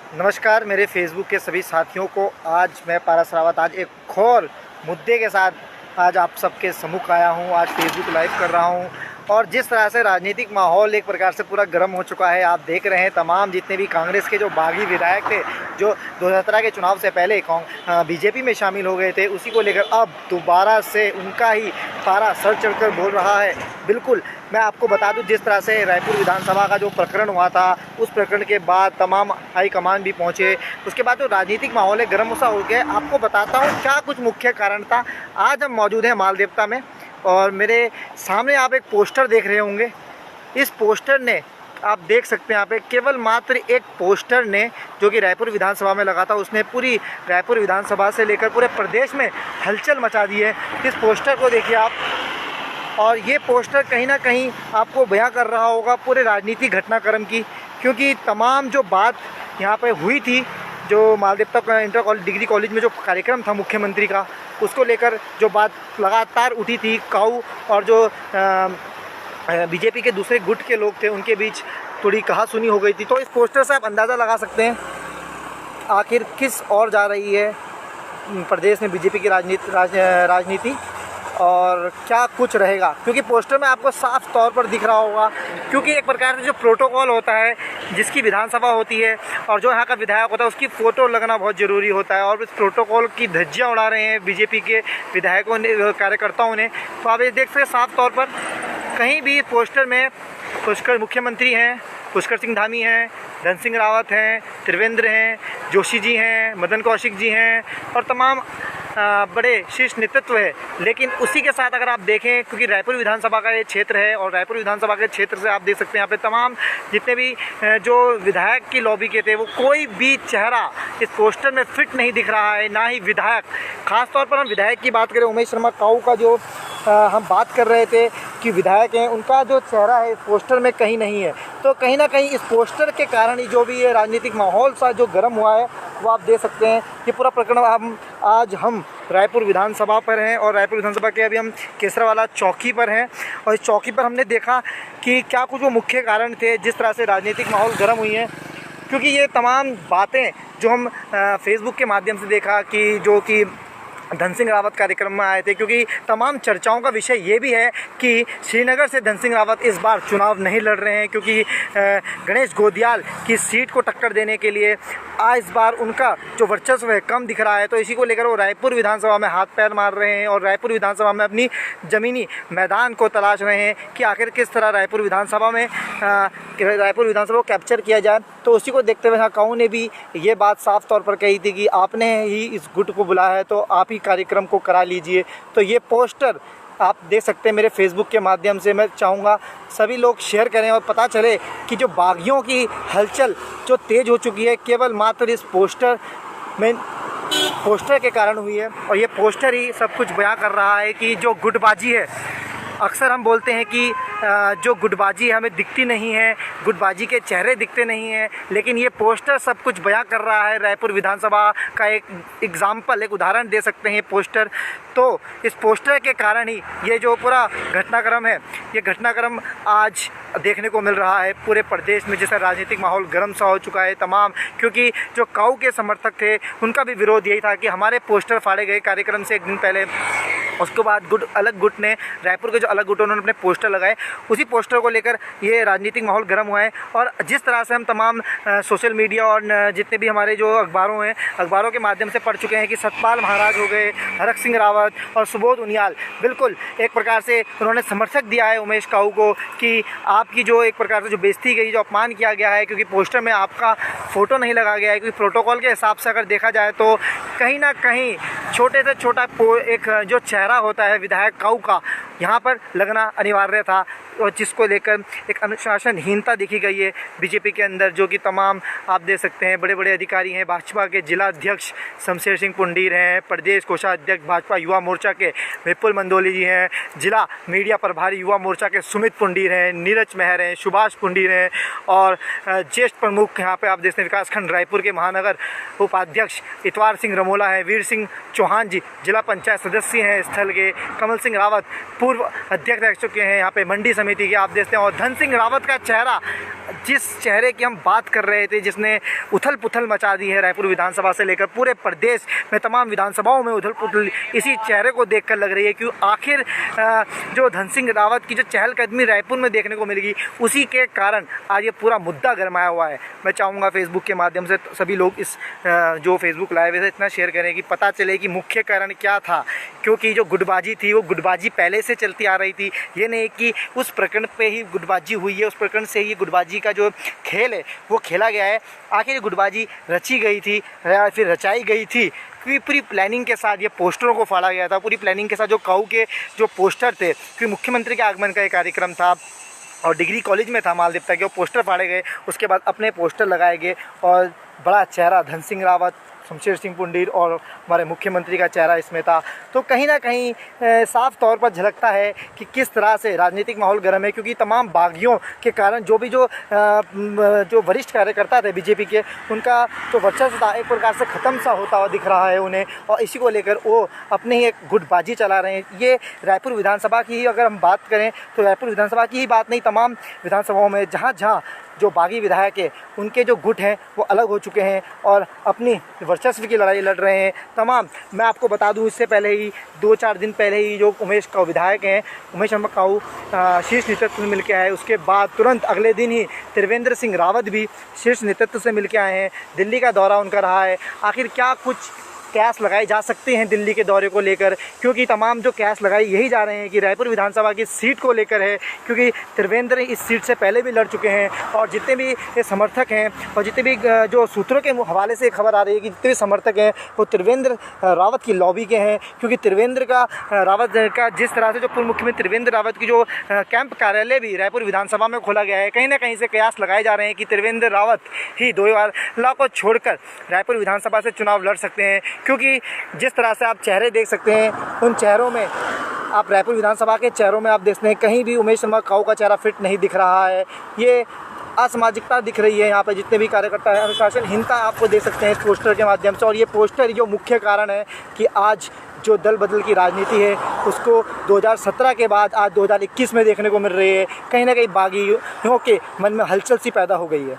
नमस्कार मेरे फेसबुक के सभी साथियों को। आज मैं पारस रावत आज एक और मुद्दे के साथ आज आप सबके सम्मुख आया हूं। आज फेसबुक लाइव कर रहा हूं और जिस तरह से राजनीतिक माहौल एक प्रकार से पूरा गर्म हो चुका है, आप देख रहे हैं तमाम जितने भी कांग्रेस के जो बागी विधायक थे जो 2017 के चुनाव से पहले बीजेपी में शामिल हो गए थे, उसी को लेकर अब दोबारा से उनका ही पारा सर चढ़कर बोल रहा है। बिल्कुल, मैं आपको बता दूं, जिस तरह से रायपुर विधानसभा का जो प्रकरण हुआ था, उस प्रकरण के बाद तमाम हाईकमान भी पहुंचे। उसके बाद जो राजनीतिक माहौल है गर्म सा हो गया। आपको बताता हूं क्या कुछ मुख्य कारण था। आज हम मौजूद हैं माल देवता में और मेरे सामने आप एक पोस्टर देख रहे होंगे। इस पोस्टर ने, आप देख सकते हैं यहाँ पे, केवल मात्र एक पोस्टर ने जो कि रायपुर विधानसभा में लगा था, उसने पूरी रायपुर विधानसभा से लेकर पूरे प्रदेश में हलचल मचा दी है। इस पोस्टर को देखिए आप, और ये पोस्टर कहीं ना कहीं आपको बयां कर रहा होगा पूरे राजनीतिक घटनाक्रम की, क्योंकि तमाम जो बात यहाँ पे हुई थी, जो Maldevta inter college degree college में जो कार्यक्रम था मुख्यमंत्री का, उसको लेकर जो बात लगातार उठी थी, काऊ और जो बीजेपी के दूसरे गुट के लोग थे उनके बीच थोड़ी कहासुनी हो गई थी। तो इस पोस्टर से आप अंदाज़ा लगा सकते हैं आखिर किस ओर जा रही है प्रदेश में बीजेपी की राजनीति और क्या कुछ रहेगा, क्योंकि पोस्टर में आपको साफ तौर पर दिख रहा होगा। क्योंकि एक प्रकार से जो प्रोटोकॉल होता है, जिसकी विधानसभा होती है और जो यहाँ का विधायक होता है, उसकी फ़ोटो लगना बहुत ज़रूरी होता है, और इस प्रोटोकॉल की धज्जियाँ उड़ा रहे हैं बीजेपी के विधायकों ने, कार्यकर्ताओं ने। तो आप ये देख सकते हैं साफ तौर पर, कहीं भी पोस्टर में पुष्कर मुख्यमंत्री हैं, पुष्कर सिंह धामी हैं, धन सिंह रावत हैं, त्रिवेंद्र हैं, जोशी जी हैं, मदन कौशिक जी हैं और तमाम बड़े शीर्ष नेतृत्व है। लेकिन उसी के साथ अगर आप देखें, क्योंकि रायपुर विधानसभा का ये क्षेत्र है और रायपुर विधानसभा के क्षेत्र से आप देख सकते हैं यहाँ पे तमाम जितने भी जो विधायक की लॉबी के थे, वो कोई भी चेहरा इस पोस्टर में फिट नहीं दिख रहा है, ना ही विधायक। खासतौर पर हम विधायक की बात करें, उमेश शर्मा काऊ का जो हम बात कर रहे थे कि विधायक हैं, उनका जो चेहरा है इस पोस्टर में कहीं नहीं है। तो कहीं ना कहीं इस पोस्टर के कारण ही जो भी ये राजनीतिक माहौल सा जो गर्म हुआ है, वो आप देख सकते हैं। ये पूरा प्रकरण आज हम रायपुर विधानसभा पर हैं और रायपुर विधानसभा के अभी हम केसरावाला चौकी पर हैं और इस चौकी पर हमने देखा कि क्या कुछ वो मुख्य कारण थे जिस तरह से राजनीतिक माहौल गर्म हुई है। क्योंकि ये तमाम बातें जो हम फेसबुक के माध्यम से देखा कि जो कि धन सिंह रावत कार्यक्रम में आए थे, क्योंकि तमाम चर्चाओं का विषय ये भी है कि श्रीनगर से धन सिंह रावत इस बार चुनाव नहीं लड़ रहे हैं, क्योंकि गणेश गोदियाल की सीट को टक्कर देने के लिए इस बार उनका जो वर्चस्व है कम दिख रहा है। तो इसी को लेकर वो रायपुर विधानसभा में हाथ पैर मार रहे हैं और रायपुर विधानसभा में अपनी ज़मीनी मैदान को तलाश रहे हैं कि आखिर किस तरह रायपुर विधानसभा को कैप्चर किया जाए। तो उसी को देखते हुए काऊ ने भी ये बात साफ तौर पर कही थी कि आपने ही इस गुट को बुलाया है तो आप ही कार्यक्रम को करा लीजिए। तो ये पोस्टर आप देख सकते हैं मेरे फेसबुक के माध्यम से। मैं चाहूँगा सभी लोग शेयर करें और पता चले कि जो बागियों की हलचल जो तेज़ हो चुकी है, केवल मात्र इस पोस्टर के कारण हुई है। और ये पोस्टर ही सब कुछ बयां कर रहा है कि जो गुटबाजी है, अक्सर हम बोलते हैं कि जो गुटबाजी हमें दिखती नहीं है, गुटबाजी के चेहरे दिखते नहीं हैं, लेकिन ये पोस्टर सब कुछ बयां कर रहा है। रायपुर विधानसभा का एक एग्जाम्पल, एक उदाहरण दे सकते हैं पोस्टर। तो इस पोस्टर के कारण ही ये जो पूरा घटनाक्रम है, ये घटनाक्रम आज देखने को मिल रहा है पूरे प्रदेश में, जैसा राजनीतिक माहौल गर्म सा हो चुका है तमाम। क्योंकि जो काऊ के समर्थक थे उनका भी विरोध यही था कि हमारे पोस्टर फाड़े गए कार्यक्रम से एक दिन पहले। उसके बाद अलग गुट ने, रायपुर के जो अलग गुटों ने अपने पोस्टर लगाए, उसी पोस्टर को लेकर ये राजनीतिक माहौल गर्म हुआ है। और जिस तरह से हम तमाम सोशल मीडिया और जितने भी हमारे जो अखबारों हैं, अखबारों के माध्यम से पढ़ चुके हैं कि सतपाल महाराज हो गए, हरक सिंह रावत और सुबोध उनियाल, बिल्कुल एक प्रकार से उन्होंने समर्थक दिया है उमेश काऊ को कि आपकी जो एक प्रकार से जो बेइज्जती गई, जो अपमान किया गया है, क्योंकि पोस्टर में आपका फ़ोटो नहीं लगा गया है। क्योंकि प्रोटोकॉल के हिसाब से अगर देखा जाए तो कहीं ना कहीं छोटे से छोटा एक जो चेहरा होता है विधायक काऊ का, यहाँ पर लगना अनिवार्य था, और जिसको लेकर एक अनुशासनहीनता देखी गई है बीजेपी के अंदर। जो कि तमाम आप देख सकते हैं बड़े बड़े अधिकारी हैं, भाजपा के जिला अध्यक्ष शमशेर सिंह पुंडीर हैं, प्रदेश कोषाध्यक्ष भाजपा युवा मोर्चा के विपुल मंदोली जी हैं, जिला मीडिया प्रभारी युवा मोर्चा के सुमित पुंडीर हैं, नीरज मेहर हैं, सुभाष पुंडीर हैं, और ज्येष्ठ प्रमुख यहाँ पे आप देखते हैं विकासखंड रायपुर के महानगर उपाध्यक्ष इतवार सिंह रमोला हैं, वीर सिंह चौहान चौहान जी जिला पंचायत सदस्य हैं स्थल के, कमल सिंह रावत पूर्व अध्यक्ष रह चुके हैं यहाँ पे मंडी समिति के, आप देखते हैं। और धन सिंह रावत का चेहरा, जिस चेहरे की हम बात कर रहे थे, जिसने उथल पुथल मचा दी है रायपुर विधानसभा से लेकर पूरे प्रदेश में तमाम विधानसभाओं में उथल पुथल, इसी चेहरे को देखकर लग रही है कि आखिर जो धन सिंह रावत की जो चहलकदमी रायपुर में देखने को मिलेगी, उसी के कारण आज ये पूरा मुद्दा गरमाया हुआ है। मैं चाहूँगा फेसबुक के माध्यम से सभी लोग इस जो फेसबुक लाइव है इतना शेयर करें कि पता चले कि मुख्य कारण क्या था, क्योंकि जो गुटबाजी थी वो गुटबाजी पहले से चलती आ रही थी। ये नहीं कि उस प्रकरण पे ही गुटबाजी हुई है, उस प्रकरण से ही गुटबाजी का जो खेल है वो खेला गया है। आखिर गुटबाजी रची गई थी या फिर रचाई गई थी, क्योंकि पूरी प्लानिंग के साथ ये पोस्टरों को फाड़ा गया था, पूरी प्लानिंग के साथ जो काऊ के जो पोस्टर थे, क्योंकि मुख्यमंत्री के आगमन का एक कार्यक्रम था और डिग्री कॉलेज में था मालदेवता के, वो पोस्टर फाड़े गए, उसके बाद अपने पोस्टर लगाए गए और बड़ा चेहरा धन सिंह रावत, शमशेर सिंह पुंडीर और हमारे मुख्यमंत्री का चेहरा इसमें था। तो कहीं ना कहीं साफ तौर पर झलकता है कि किस तरह से राजनीतिक माहौल गर्म है, क्योंकि तमाम बागियों के कारण जो वरिष्ठ कार्यकर्ता थे बीजेपी के, उनका जो वर्चस्व था एक प्रकार से ख़त्म सा होता हुआ दिख रहा है उन्हें, और इसी को लेकर वो अपने ही एक गुटबाजी चला रहे हैं। ये रायपुर विधानसभा की ही अगर हम बात करें तो रायपुर विधानसभा की ही बात नहीं, तमाम विधानसभाओं में जहाँ जहाँ जो बागी विधायक है उनके जो गुट हैं वो अलग हो चुके हैं और अपनी वर्चस्व की लड़ाई लड़ रहे हैं तमाम। मैं आपको बता दूं, इससे पहले ही 2-4 दिन पहले ही जो उमेश काऊ विधायक हैं, उमेश काऊ शीर्ष नेतृत्व से मिल के आए, उसके बाद तुरंत अगले दिन ही त्रिवेंद्र सिंह रावत भी शीर्ष नेतृत्व से मिल के आए हैं। दिल्ली का दौरा उनका रहा है। आखिर क्या कुछ कयास लगाए जा सकते हैं दिल्ली के दौरे को लेकर, क्योंकि तमाम जो कयास लगाए यही जा रहे हैं कि रायपुर विधानसभा की सीट को लेकर है, क्योंकि त्रिवेंद्र इस सीट से पहले भी लड़ चुके हैं और जितने भी ये समर्थक हैं और जितने भी जो सूत्रों के हवाले से खबर आ रही है कि जितने भी समर्थक हैं वो त्रिवेंद्र रावत की लॉबी के हैं, क्योंकि त्रिवेंद्र रावत का जिस तरह से जो पूर्व मुख्यमंत्री त्रिवेंद्र रावत की जो कैंप कार्यालय भी रायपुर विधानसभा में खोला गया है, कहीं ना कहीं से कयास लगाए जा रहे हैं कि त्रिवेंद्र रावत ही 2 बार ला को छोड़कर रायपुर विधानसभा से चुनाव लड़ सकते हैं, क्योंकि जिस तरह से आप चेहरे देख सकते हैं उन चेहरों में, आप रायपुर विधानसभा के चेहरों में आप देख सकते हैं कहीं भी उमेश काऊ का चेहरा फिट नहीं दिख रहा है। ये असामाजिकता दिख रही है यहाँ पर, जितने भी कार्यकर्ता हैं अनुशासनहीनता आपको देख सकते हैं इस पोस्टर के माध्यम से। और ये पोस्टर जो मुख्य कारण है कि आज जो दल बदल की राजनीति है उसको 2017 के बाद आज 2021 में देखने को मिल रही है। कहीं ना कहीं बागियों के मन में हलचल सी पैदा हो गई है।